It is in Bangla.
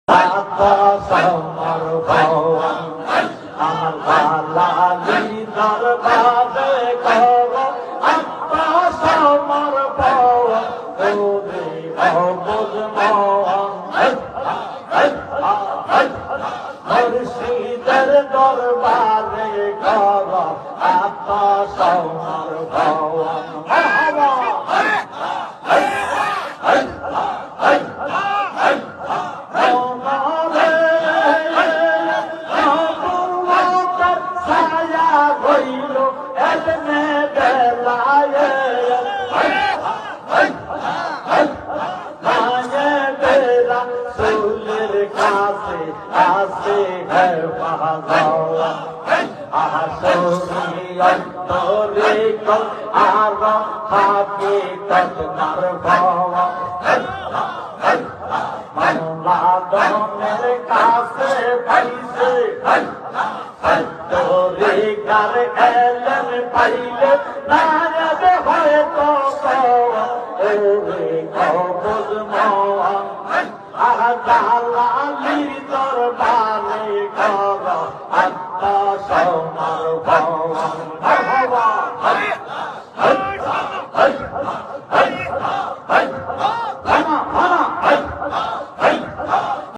আতা সমর ভবন আমার বালালি দরবারে করো আতা সমর ভবন ওরে অবুজ মোহন মুর্শিদের দরবারে করো আতা সমর ভবন দালালির দরবারে করো আত্মা সমর ভবন